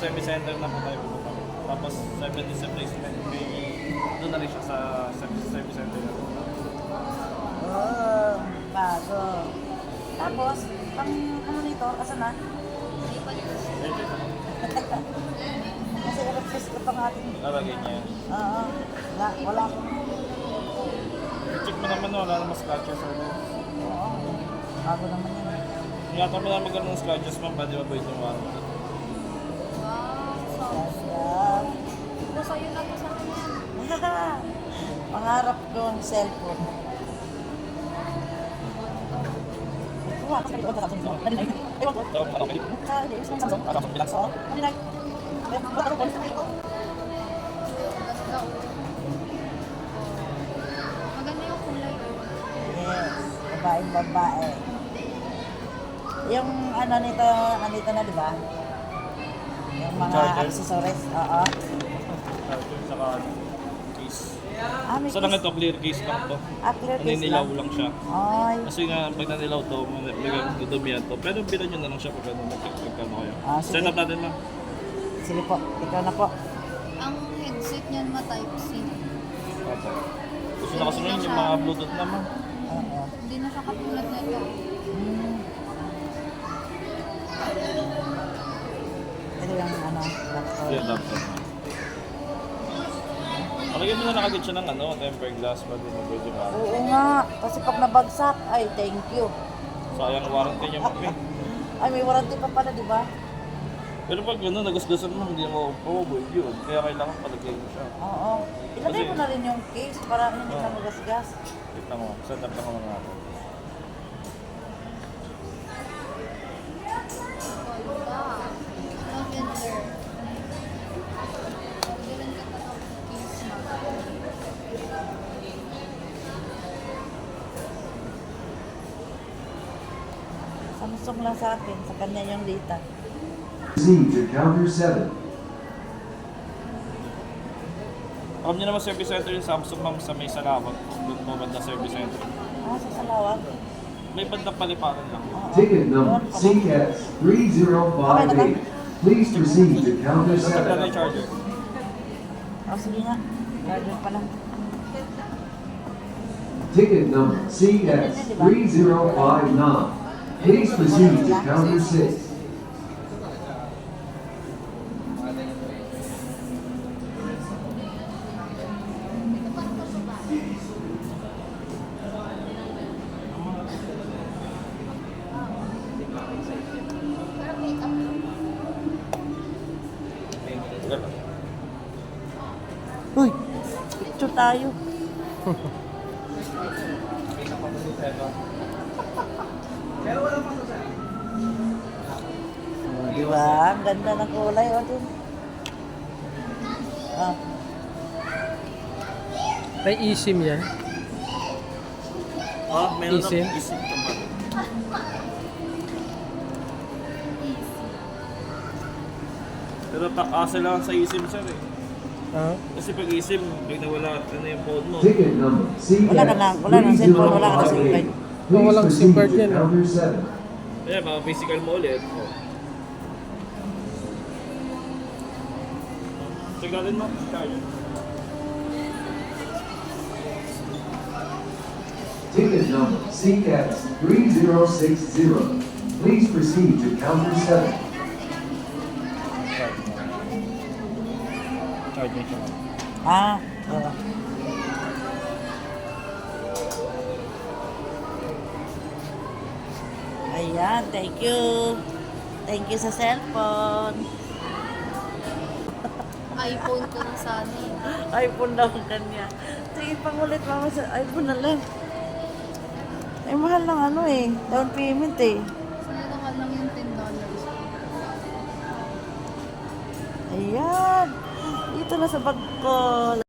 service center na po tayo pupunta. Tapos 7 days replacement, may doon na rin siya sa service center na. Oh, bago. Tapos, pang ano nito, asan na? Kasi electric ko pang ating... Lalagay niya. Oo. Wala akong... Check mo naman, wala naman scratches. Oo. Bago naman yan. Ingatan mo na magkaroon ng scratches, ma'am, pwede ba yung warranty? Wow, so Yan. ito sa'yo na to sa kanya. Pangarap ko ang cellphone. Ito kasi ito sa Samsung. Ewan ko. Ito, ano kayo? Sa Samsung. Samsung bilang. Oo. Ano Maganda yung kulay. Yes. Babae. Yung ano nito, nandito na, di ba? Yung mga Charger. accessories. Oo. Charger, saka case. May So lang ito, clear case lang to. clear case Naninilaw lang. lang siya. Ay. Kasi nga, pag nanilaw to, may dudumihan to. Pero bilan nyo na lang siya pag ano, magkano kayo. Sige. Set up natin, ma'am. Sige po. Ikaw na po. Ang headset niyan ma-type C. Opo. Gusto na kasunod yung mga Bluetooth na, ma'am. Oo. Hindi na siya katulad nito. Ito yung ano, laptop. Yung laptop, ma'am. Malagyan mo na nakagad siya ng ano, temper glass, pwede mo pwede ba? Oo nga. Kasi pag nabagsak, ay thank you. Sayang warranty niya, ma'am eh. Ay, may warranty pa pala, di ba? Pero pag ano, nagasgasan mo, hindi mo mabubuhay yun. Kaya kailangan palagay mo siya. Oo. Ilagay Kasi- mo na rin yung case para hindi Oo. na magasgas. Kita mo, set up lang naman natin. Ganda. Lavender. Ganun ka pa ng case na. Samsung lang sa akin, sa kanya yung data. Proceed to counter 7. Alam niyo naman service center yung Samsung, ma'am, sa may Salawag. Doon mo banda service center. Sa Salawag. May bandang paliparan lang. Oo. Ticket number CX3058. Please proceed to counter Nagtagla na yung 7. charger. Sige nga. Garden pa lang. Ticket number CX3059. Please proceed to counter 6. Pero make up lang. Uy! Picture tayo. Di ba? Ang ganda ng kulay. O, dun. Ah, May eSIM yan. Oh, meron na Easy. easy to, ma'am. Pero kasi lang sa eSIM, sir eh. Ah, Kasi pag eSIM, pag nawala, ano yung phone mo. Ticket number Wala ka na- wala na cellphone, wala ka na SIM card. CX3058. Please Walang SIM proceed card to yan, ah. counter 7. Kaya mga physical mo ulit. Oh. Check natin mo, charger. Ticket number CX3060. Please proceed to counter 7. Charging siya. Oo. Ayan, thank you. Thank you sa cellphone. iPhone ko na sana eh. iPhone daw ang kanya. Sige, pangulit mama sa iPhone na lang. Ay, mahal lang ano eh. Down payment eh. Sana ka lang yung $10. Ayan. Dito na sa bag ko.